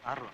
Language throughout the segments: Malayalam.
6 രൂപ.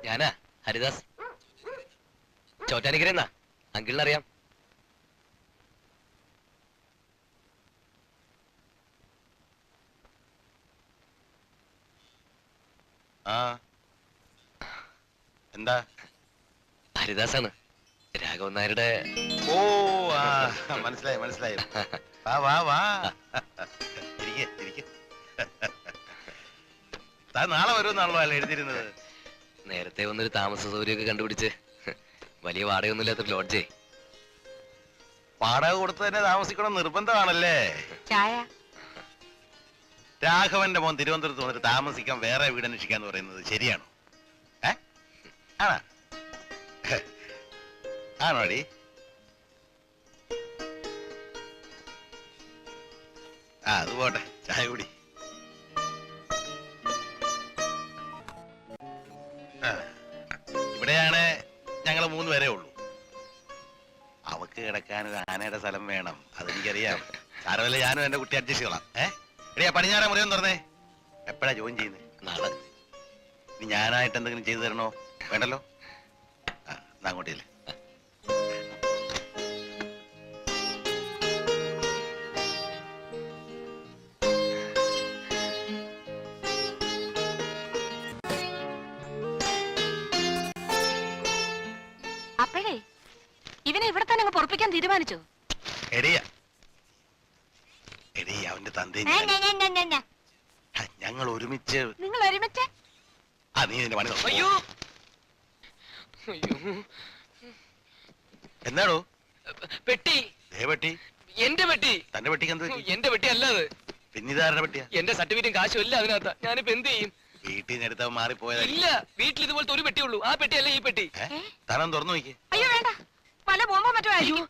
ഞാനാ ഹരിദാസ്, ചോറ്റാനിക്കരെന്നാ. അങ്കിളിനറിയാം. എന്താ? ഹരിദാസാണ്, രാഘവൻ നായരുടെ. ഓ, മനസ്സിലായി മനസ്സിലായി. വാ വാ വാ, താൻ നാളെ വരുമെന്നാണല്ലോ അല്ല എഴുതിയിരുന്നത്? നേരത്തെ വന്നൊരു താമസ സൗകര്യമൊക്കെ കണ്ടുപിടിച്ച് വലിയ വാടകയൊന്നുമില്ലാത്തൊരു ലോഡ്ജേ. വാടക കൊടുത്ത് തന്നെ താമസിക്കണം നിർബന്ധമാണല്ലേ? രാഘവന്റെ മോൻ തിരുവനന്തപുരത്ത് വന്നിട്ട് താമസിക്കാൻ വേറെ വീട് അന്വേഷിക്കാന്ന് പറയുന്നത് ശരിയാണോ? ആണോടി? അത് പോട്ടെ, ചായ കൂടി. ഇവിടെയാണ് ഞങ്ങൾ 3 പേരേ ഉള്ളൂ. അവക്ക് കിടക്കാൻ ഒരു ആനയുടെ സ്ഥലം വേണം, അതെനിക്കറിയാം. സാരമല്ല, ഞാനും എന്റെ കുട്ടി അഡ്ജസ്റ്റ് ചെയ്യണം. എടിയാ, പടിഞ്ഞാറേ മുറിയൊന്നും തുറന്നേ. എപ്പോഴാ ജോയിൻ ചെയ്യുന്നത്? നാളെ. ഇനി ഞാനായിട്ട് എന്തെങ്കിലും ചെയ്തു തരണോ? വേണ്ടല്ലോ. അങ്ങോട്ടില്ലേ? അപ്പോഴേ ഇവനെ ഇവിടെ തന്നെ പൊറപ്പിക്കാൻ തീരുമാനിച്ചോ? എടിയ അവന്റെ തന്ത ഞങ്ങൾ ഒരുമിച്ച്. നിങ്ങൾ ഒരുമിച്ച്? നീ നിന്റെ പണി. അയ്യോ, എന്താണോ? പെട്ടി. പെട്ടി? എന്റെ പെട്ടി. തന്റെ പെട്ടിക്ക് എന്ത്? എന്റെ പെട്ടി അല്ലാതെ പിന്നിതാരുടെ പെട്ടിയാ? എന്റെ സർട്ടിഫിക്കറ്റും കാശും എല്ലാം അതിനകത്താ. ഞാനിപ്പോ എന്ത് ചെയ്യും? വീട്ടിൽ നിന്ന് എടുത്താൽ മാറിപ്പോയതാ. ഇല്ല, വീട്ടിൽ ഇതുപോലത്തെ ഒരു പെട്ടിയുള്ളൂ. ആ പെട്ടി അല്ലേ ഈ പെട്ടി. താനൊന്ന് തുറന്നു നോക്കി. അയ്യോ വേണ്ട, പല ബോംബോ മറ്റോ ആയിരിക്കും.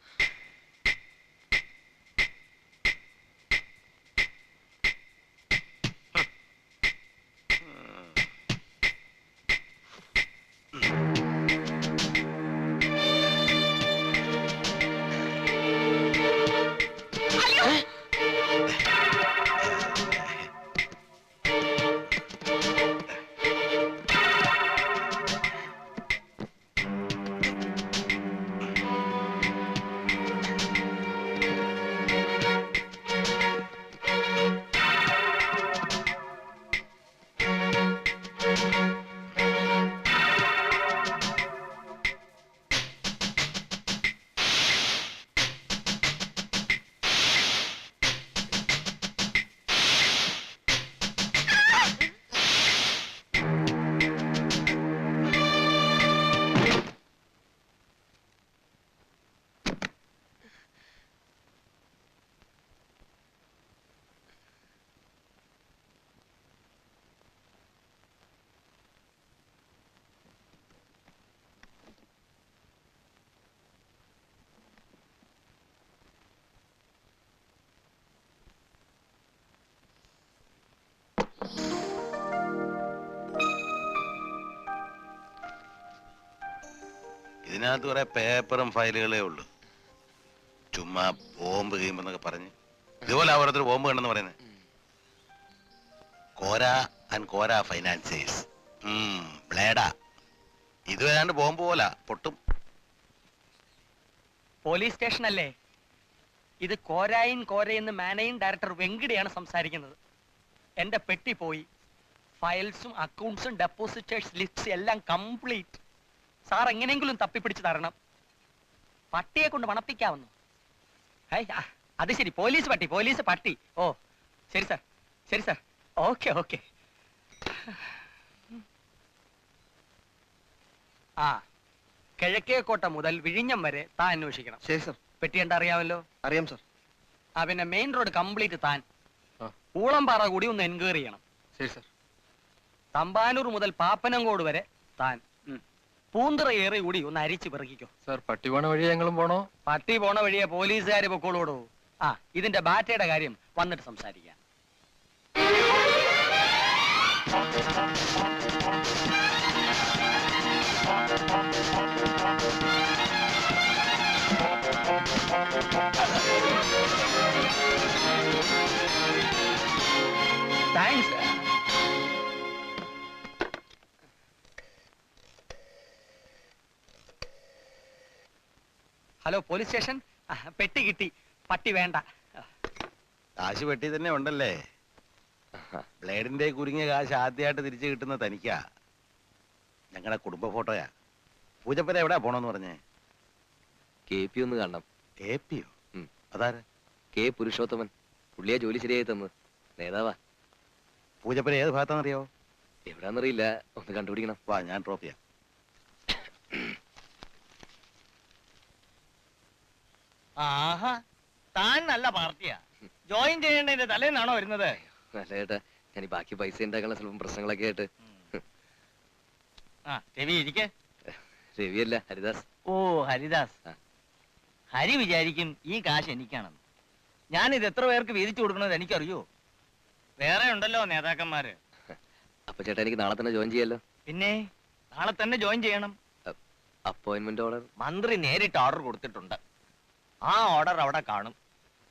ഇതിനകത്ത് കുറെ പേപ്പറും ഫയലുകളേ ഉള്ളൂ. ചുമ്മാ ബോംബ് ചെയ്യുമ്പോന്നൊക്കെ പറഞ്ഞ് ഇതുപോലെ ഓരോരുത്തർ ബോംബ് കണ്ടെന്ന് പറയുന്നത്. കോര ആൻഡ് കോര ഫൈനാൻസേഴ്സ് ബ്ലേഡാ. ഇത് ഏതാണ്ട് ബോംബ് പോലെ പൊട്ടും. പോലീസ് സ്റ്റേഷൻ അല്ലേ ഇത്? കോരയെന്ന് മാനേജിംഗ് ഡയറക്ടർ വെങ്കിടയാണ് സംസാരിക്കുന്നത്. എന്റെ പെട്ടി പോയി. ഫയൽസും അക്കൗണ്ട്സും ഡെപ്പോസിറ്റേഴ്സ് ലിസ്റ്റ് എല്ലാം കംപ്ലീറ്റ്. സാർ എങ്ങനെയെങ്കിലും തപ്പിപ്പിടിച്ച് തരണം. പട്ടിയെ കൊണ്ട് മണപ്പിക്കാവുന്നു. അത് ശരി, പോലീസ് പട്ടി. ഓ ശരി സാർ, ശരി സാർ. Okay okay. ആ കിഴക്കേക്കോട്ട മുതൽ വിഴിഞ്ഞം വരെ താൻ അന്വേഷിക്കണം. ശരി സർ. പെട്ടി കണ്ട അറിയാമല്ലോ. അറിയാം സർ. ആ പിന്നെ മെയിൻ റോഡ് കംപ്ലീറ്റ് താൻ. ആ. ഊളംപാറ കൂടി ഒന്ന് എൻക്വയറി ചെയ്യണം. ശരി സർ. തമ്പാനൂർ മുതൽ പാപ്പനങ്കോട് വരെ താൻ. പൂന്തറ ഏറി കൂടി ഒന്ന് അരിച്ചു പിറക്കിക്കോ. സർ പട്ടി പോണ വഴി ഞങ്ങളും പോണോ? പട്ടി പോണ വഴിയെ പോലീസുകാര് പൊക്കോളൂടോ. ആ ഇതിന്റെ ബാറ്റയുടെ കാര്യം വന്നിട്ട് സംസാരിക്കാം. താങ്ക്സ്. Hello police station. പെട്ടി കിട്ടി. പട്ടി വേണ്ട. കാശ് പെട്ടി തന്നെ ഉണ്ടല്ലേ? ബ്ലേഡിന്റെ കുരുങ്ങിയ കാശ് ആദ്യമായിട്ട് തിരിച്ചു കിട്ടുന്ന തനിക്കാ. ഞങ്ങളുടെ കുടുംബ ഫോട്ടോയാ. പൂജപ്പര എവിടെയാ പോണോന്ന് പറഞ്ഞേ? KP ഒന്ന് കാണണം. KPയോ? ഉം. അതാര്? K പുരുഷോത്തമൻ. പുള്ളിയാ ജോലി ശരിയായി തന്നത്. നേതാവാ. പൂജപ്പര ഏത് ഭാഗത്താണെന്നറിയോ? എവിടാന്നറിയില്ല, ഒന്ന് കണ്ടുപിടിക്കണം. വാ, ഞാൻ ഡ്രോപ്പ് ചെയ്യാം. ആഹാ, താൻ നല്ല പാർട്ടിയാ. ജോയിൻ ചെയ്യേണ്ടതിന്റെ തലേന്നാണോ വരുന്നത്? നല്ല ചേട്ടാ, ഞാൻ ഈ ബാക്കി പൈസ ഉണ്ടാക്കാനുള്ള സ്വല്പം പ്രശ്നങ്ങളൊക്കെ ആയിട്ട്. രവി ഇരിക്കെ. രവിയല്ല, ഹരിദാസ്. ഓ ഹരിദാസ്. ആ. ഹരി വിചാരിക്കും ഈ കാശ് എനിക്കാണെന്ന്. ഞാനിത് എത്ര പേർക്ക് വീതിച്ചു കൊടുക്കണമെന്ന് എനിക്കറിയോ? വേറെ ഉണ്ടല്ലോ നേതാക്കന്മാര്. അപ്പൊ ചേട്ടാ എനിക്ക് നാളെ തന്നെ ജോയിൻ ചെയ്യാലോ? പിന്നെ നാളെ തന്നെ ജോയിൻ ചെയ്യണം. Appointment order? മന്ത്രി നേരിട്ട് ഓർഡർ കൊടുത്തിട്ടുണ്ട്. ആ ഓർഡർ അവിടെ കാണും.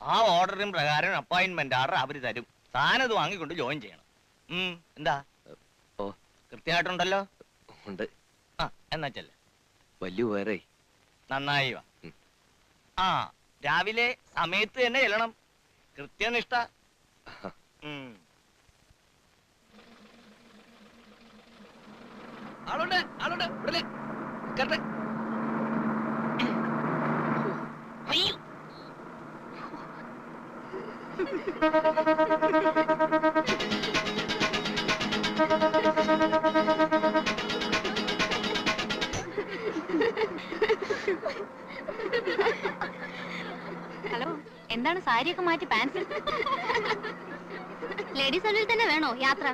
ആ ഓർഡറിൻ പ്രകാരം അപ്പോയിന്റ്മെന്റ് ഓർഡർ അവര് തരും. താനത് വാങ്ങിക്കൊണ്ട് ജോയിൻ ചെയ്യണം. എന്താ? ഓ കൃത്യമായിട്ടുണ്ടല്ലോ. ഉണ്ട്. ആ എന്നാ ചെല്ല. വലിയ വേറെ. നന്നായി വാ. ആ രാവിലെ സമയത്ത് തന്നെ ചെല്ലണം. കൃത്യനിഷ്ഠ. ആളുണ്ട്, ആളുണ്ട്. ഉടനെ കേട്ടെ. ഹലോ, എന്താണ് സാരിയൊക്കെ മാറ്റി പാൻസ്? ലേഡീസ് ഒന്നിൽ തന്നെ വേണോ യാത്ര?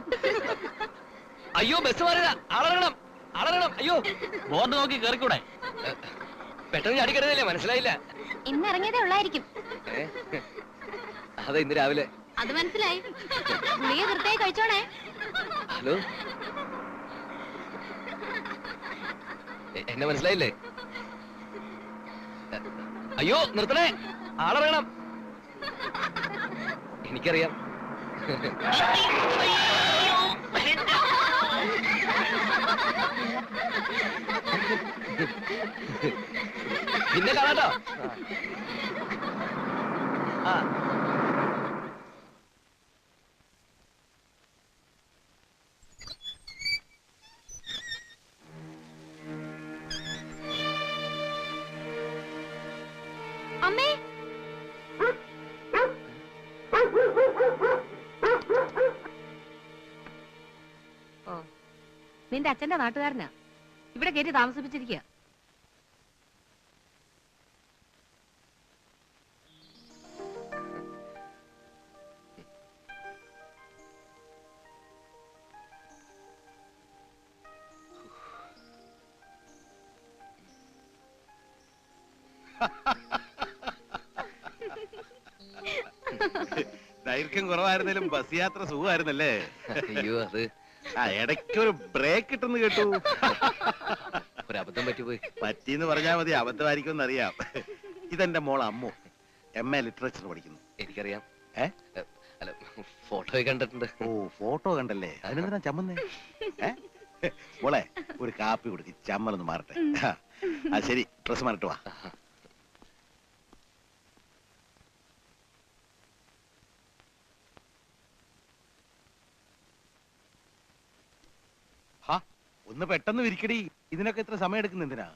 അയ്യോ ബസ് മാറുക. ആളറങ്ങണം, ആളറങ്ങണം. അയ്യോ ബോർഡ് നോക്കി കേറിക്കൂടെ? പെട്ടെന്ന് ചാടിക്കരുതല്ലേ, മനസ്സിലായില്ല. ഇന്ന് ഇറങ്ങിയതേ ഉള്ളായിരിക്കും. അതെ, ഇന്ന് രാവിലെ. അത് മനസ്സിലായി. ഗുളിക കൃത്യമായി കഴിച്ചോണേ. ഹലോ, എന്നെ മനസ്സിലായില്ലേ? അയ്യോ നിർത്തണേ, ആളറിയണം. എനിക്കറിയാം. പിന്നെ കാണാട്ടോ. ആ അമ്മേ, നിന്റെ അച്ഛന്റെ നാട്ടുകാരനാ. ഇവിടെ കയറ്റി താമസിപ്പിച്ചിരിക്കുക. ദൈർഘ്യം കുറവായിരുന്നാലും ബസ് യാത്ര സുഖമായിരുന്നല്ലേ? അയ്യോ അത് ആ ഇടയ്ക്കൊരു ബ്രേക്ക് കിട്ടുന്നു കേട്ടു. ഒരബദ്ധം പറ്റിപ്പോയി. പറ്റിന്ന് പറഞ്ഞാൽ മതി, അബദ്ധമായിരിക്കും അറിയാം. ഇതെന്റെ മോൾ അമ്മു, MA ലിറ്ററേച്ചർ പഠിക്കുന്നു. എനിക്കറിയാം. ഏ? അല്ല, ഫോട്ടോ കണ്ടിട്ടുണ്ട്. ഓ ഫോട്ടോ കണ്ടല്ലേ, അതിനെന്തിനാ ചമ്മന്നേ? മോളെ ഒരു കാപ്പി കൊടുക്ക്, ചമ്മലൊന്ന് മാറട്ടെ. ആ ശരി, ഡ്രസ് മാറിട്ട് വാ. ഒന്ന് പെട്ടെന്ന് വിരിക്കടി, ഇതിനൊക്കെ ഇത്ര സമയം എടുക്കുന്ന എന്തിനാ?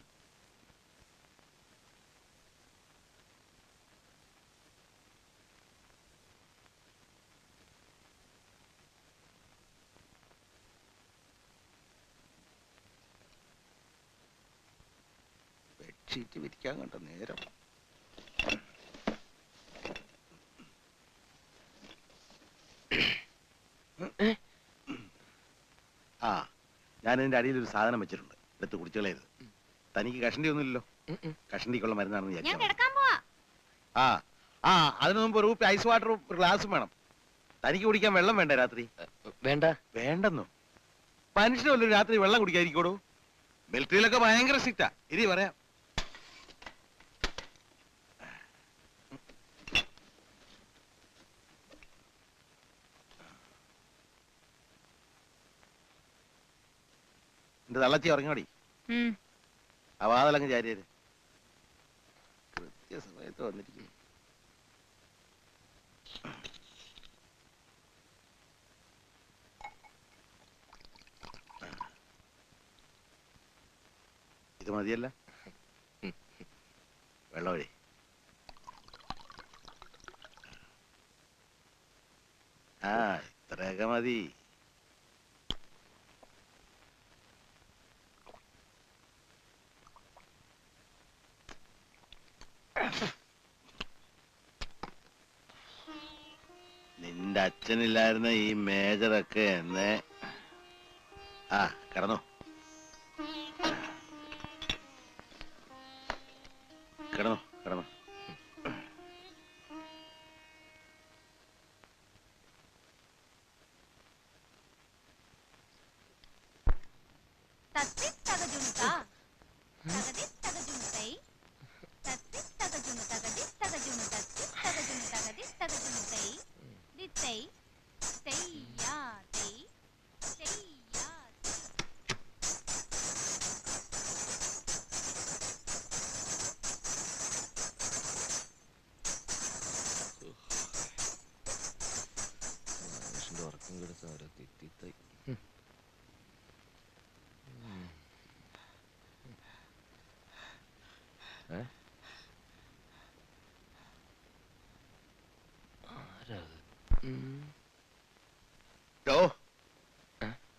ബെഡ്ഷീറ്റ് വിരിക്കാൻ കണ്ട നേരം. ആ, ഞാൻ ഇതിന്റെ അടിയിൽ ഒരു സാധനം വെച്ചിട്ടുണ്ട്, എടുത്ത് കുടിച്ചുകളയത്. തനിക്ക് കഷണ്ടി ഒന്നുമില്ലല്ലോ? കഷണ്ടിക്കുള്ള മരുന്നാണെന്ന് ഞാൻ വിചാരിച്ചു. കിടക്കാൻ പോവാ. ആ ആ, അതിനു മുമ്പ് ഒരു കുപ്പി ഐസ് വാട്ടറും ഒരു ഗ്ലാസും വേണം. തനിക്ക് കുടിക്കാൻ വെള്ളം വേണ്ടേ രാത്രി? വേണ്ട. വേണ്ടെന്നോ? മനുഷ്യനല്ലോ രാത്രി വെള്ളം കുടിക്കാതിരിക്കോടോ? മിലിറ്ററിയിലൊക്കെ ഭയങ്കര സ്ട്രിക്റ്റാ. ഇനി പറയാം. എന്റെ തള്ളച്ചി ഉറങ്ങോടി. ആ വാതിലങ്ങ് ചാരിയത് കൃത്യസമയത്ത് വന്നിരിക്കും. ഇത് മതിയല്ല? വെള്ളം ഒഴി. ആ, ഇത്രയൊക്കെ മതി. നിന്റെ അച്ഛനില്ലായിരുന്ന ഈ മേജറൊക്കെ എന്നെ. ആ, കിടന്നോ കിടന്നോ കിടന്നോ. ഉറക്കം കെടുത്ത ഓരോ തിത്തിത്തൈ.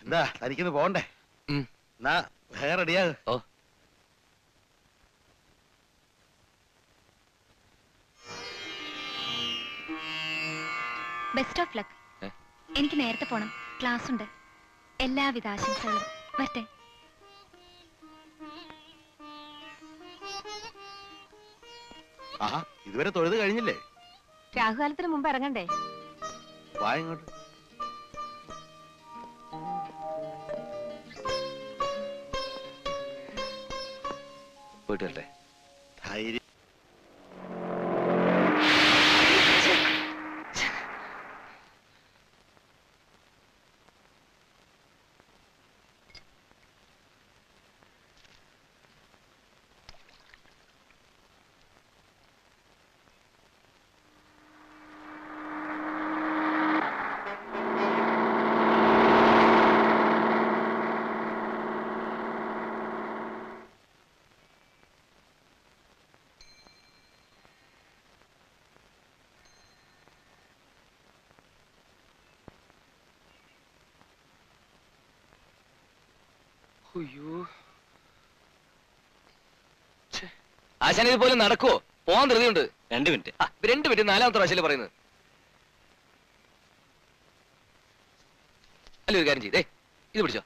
എന്താ തനിക്കൊന്ന് പോണ്ടേ? എന്നാ വേറെ റെഡിയാ. ഓ, ബെസ്റ്റ് ഓഫ് ലക്ക്. എനിക്ക് നേരത്തെ പോണം, ക്ലാസ് ഉണ്ട്. എല്ലാവിധ ആശംസകളും. വരട്ടെ. ആഹാ, ഇതുവരെ തൊഴുത് കഴിഞ്ഞില്ലേ? രാഹുകാലത്തിന് മുമ്പ് ഇറങ്ങണ്ടേ? വാ ഇങ്ങോട്ട്. പോയിട്ട് വരട്ടെ. ധൈര്യം. ആശാന ഇത് പോലും നടക്കുവോ? പോവാൻ ധൃതിയുണ്ട്. 2 മിനിറ്റ്. 2 മിനിറ്റ് 4-ാമത്തെ പ്രാവശ്യം പറയുന്നത്. അല്ല, ഒരു കാര്യം ചെയ്തേ, ഇത് പിടിച്ചോ.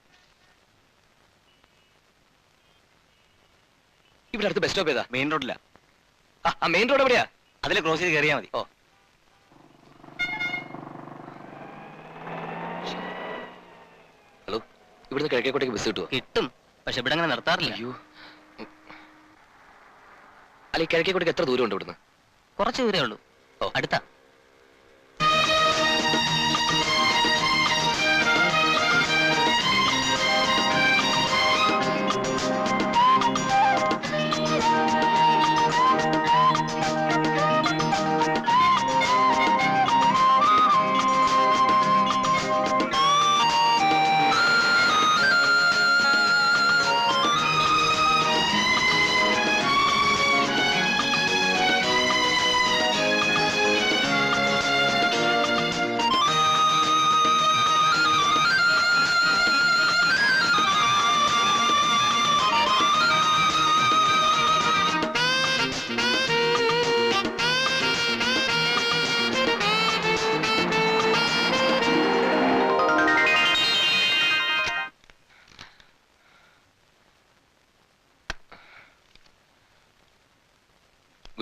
ഇവിടെ അടുത്ത് ബസ് സ്റ്റോപ്പ് ഏതാ? മെയിൻ റോഡില്ല. ആ, മെയിൻ റോഡ് എവിടെയാ? അതിലെ ക്രോസ് ചെയ്ത് കയറിയാൽ മതി. ഓ, ഹലോ, ഇവിടുന്ന് കിഴക്കേക്കോട്ടേക്ക് ബസ് കിട്ടുമോ? കിട്ടും, പക്ഷെ ഇവിടെ അങ്ങനെ നിർത്താറില്ല. അയ്യോ, അല്ല, ഈ കിഴക്കേക്കോട്ടേക്ക് എത്ര ദൂരം ഉണ്ട് ഇവിടുന്ന്? കുറച്ച് ദൂരേ ഉള്ളൂ. ഓ, അടുത്താ.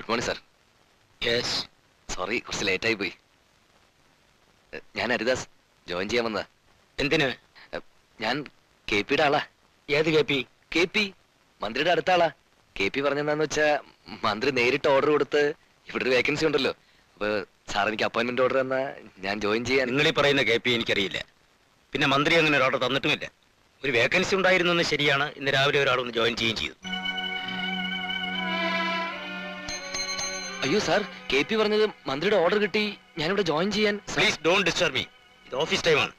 Good morning sir. Yes. Sorry, കുറച്ച് ലേറ്റായി പോയി. ഞാൻ ഹരിദാസ്, ജോയിൻ ചെയ്യാൻ വന്നതാ. എന്തിന്? ഞാൻ കെ പിയുടെ ആളാ. ഏത് കേപ്പി? കെ പി മന്ത്രിയുടെ അടുത്ത ആളാ. കെ പി പറഞ്ഞെന്താന്ന് വെച്ചാ മന്ത്രി നേരിട്ട് ഓർഡർ കൊടുത്ത് ഇവിടെ ഒരു വേക്കൻസി ഉണ്ടല്ലോ, അപ്പൊ സാർ എനിക്ക് അപ്പോയിന്റ്മെന്റ് ഓർഡർ തന്നാ ഞാൻ ജോയിൻ ചെയ്യാൻ. നിങ്ങൾ ഈ പറയുന്ന കേപ്പി എനിക്കറിയില്ല. പിന്നെ മന്ത്രി അങ്ങനെ ഒരു ഓർഡർ തന്നിട്ടുമില്ല. ഒരു വേക്കൻസി ഉണ്ടായിരുന്നെന്ന് ശരിയാണ്. ഇന്ന് രാവിലെ ഒരാളൊന്ന് ജോയിൻ ചെയ്യുകയും ചെയ്തു. അയ്യോ സാർ, കെ പി പറഞ്ഞത് മന്ത്രിയുടെ ഓർഡർ കിട്ടി ഞാനിവിടെ ജോയിൻ ചെയ്യാൻ. Please don't disturb me. ഇത് ഓഫീസ് ടൈമാണ്.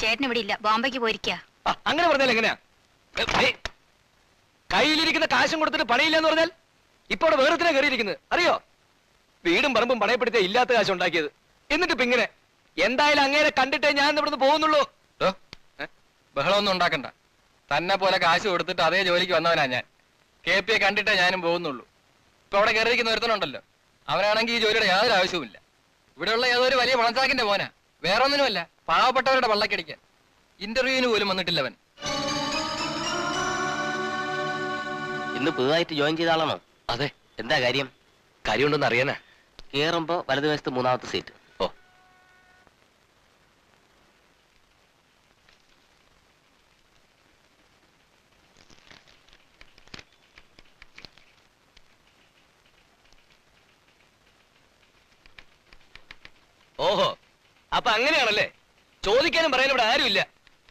ചേട്ടൻ ഇവിടെ ഇല്ല, ബോംബെക്ക് പോയിരിക്കുക. അങ്ങനെ പറഞ്ഞാൽ എങ്ങനെയാ? കയ്യിലിരിക്കുന്ന കാശും കൊടുത്തിട്ട് പണിയില്ലെന്ന് പറഞ്ഞാൽ ഇപ്പൊ അവിടെ വേറെത്തിനാ കയറിയിരിക്കുന്നത് അറിയോ? വീടും പറമ്പും പണയപ്പെടുത്തിയ ഇല്ലാത്ത കാശ് ഉണ്ടാക്കിയത്. എന്നിട്ട് ഇപ്പൊ ഇങ്ങനെ. എന്തായാലും അങ്ങേരെ കണ്ടിട്ടേ ഞാൻ ഇവിടുന്ന് പോകുന്നുള്ളൂ. ബഹളമൊന്നും ഉണ്ടാക്കണ്ട. തന്നെ പോലെ കാശ് കൊടുത്തിട്ട് അതേ ജോലിക്ക് വന്നവനാ ഞാൻ. കെ പിയെ കണ്ടിട്ടേ ഞാനും പോകുന്നുള്ളൂ. ഇപ്പൊ അവിടെ കയറിയിരിക്കുന്ന ഒരുത്തനുണ്ടല്ലോ, അവനാണെങ്കിൽ ഈ ജോലിയുടെ യാതൊരു ആവശ്യവുമില്ല. ഇവിടെയുള്ള ഏതൊരു വലിയ പണച്ചാക്കിന്റെ മോനാ, വേറെ ഒന്നിനുമല്ല, പാവപ്പെട്ടവരുടെ വള്ളക്കടിക്കാൻ. ഇന്റർവ്യൂവിന് പോലും വന്നിട്ടില്ലവൻ. ഇന്ന് പുതുതായിട്ട് ജോയിൻ ചെയ്ത ആളാണോ? അതെ. എന്താ കാര്യം? കാര്യമുണ്ടെന്ന് അറിയാനാ. കേറുമ്പോ വലതുവശത്ത് മൂന്നാമത്തെ സീറ്റ്. ഓ, ഓഹോ, അപ്പൊ അങ്ങനെയാണല്ലേ? ചോദിക്കാനും പറയാനും ഇവിടെ ആരുമില്ല.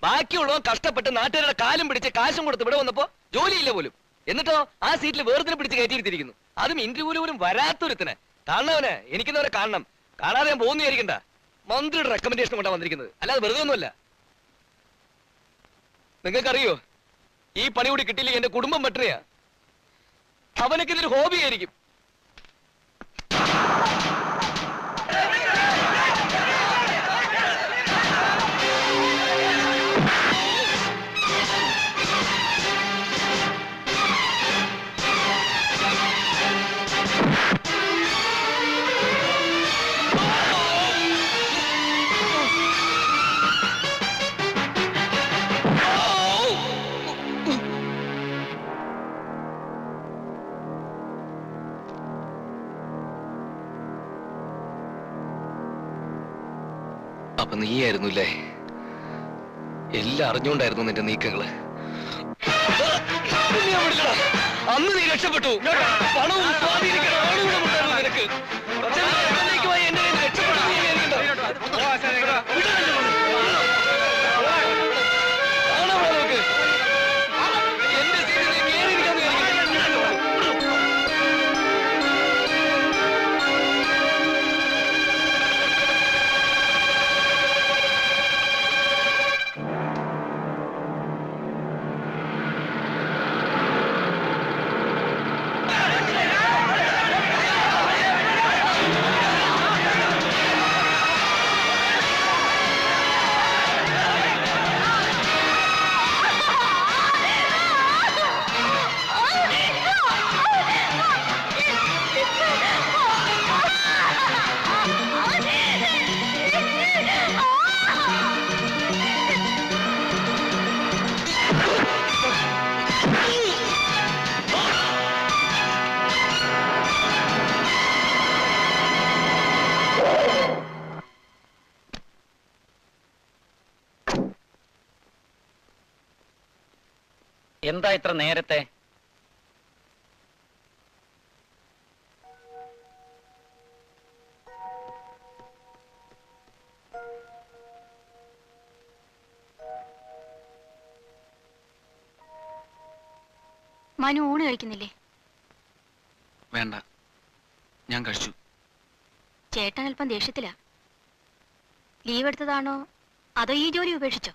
ബാക്കിയുള്ളവൻ കഷ്ടപ്പെട്ട് നാട്ടുകാരുടെ കാലും പിടിച്ച് കാശും കൊടുത്ത് ഇവിടെ വന്നപ്പോ ജോലിയില്ല പോലും. എന്നിട്ടോ ആ സീറ്റിൽ വേർതിനെ പിടിച്ച് കയറ്റിയിരുത്തിരിക്കുന്നു. അതും ഇന്റർവ്യൂല് പോലും വരാത്തൊരുത്തനെ. കാണണവനെ എനിക്കുന്നവരെ കാണണം. കാണാതെ ഞാൻ പോകുന്നു വിചാരിക്കണ്ട. മന്ത്രിയുടെ റെക്കമെൻഡേഷൻ കൊണ്ടാ വന്നിരിക്കുന്നത്, അല്ലാതെ വെറുതെ ഒന്നുമല്ല. നിങ്ങൾക്കറിയോ, ഈ പണി കൂടി കിട്ടിയില്ലെങ്കിൽ എന്റെ കുടുംബം പട്ടിണിയാ. അവനൊക്കെ ഇതൊരു ഹോബി ആയിരിക്കും. അപ്പൊ നീയായിരുന്നുല്ലേ? എല്ലാം അറിഞ്ഞുകൊണ്ടായിരുന്നു നിന്റെ നീക്കങ്ങള്. അന്ന് നീ രക്ഷപ്പെട്ടു. പണവും സ്വാധീനിക്കുന്ന ആളുകളും ഉണ്ടായിരുന്നു നിനക്ക്. പക്ഷേ എന്നേക്കുമായി എന്നെ കയ്യിൽ രക്ഷപ്പെടുന്നു നീ വിചാരിക്കണ്ട. ആണോ നോക്ക്, എന്റെ സീറ്റിൽ നീ കയറിയിരിക്കാന്ന് വിചാരിക്കുന്നു. എന്താ ഇത്ര നേരത്തെ? മനു ഊണ് കഴിക്കുന്നില്ലേ? വേണ്ട, ഞാൻ കഴിച്ചു. ചേട്ടൻ അല്പം ദേഷ്യത്തിലാ. ലീവ് എടുത്തതാണോ അതോ ഈ ജോലി ഉപേക്ഷിച്ചോ?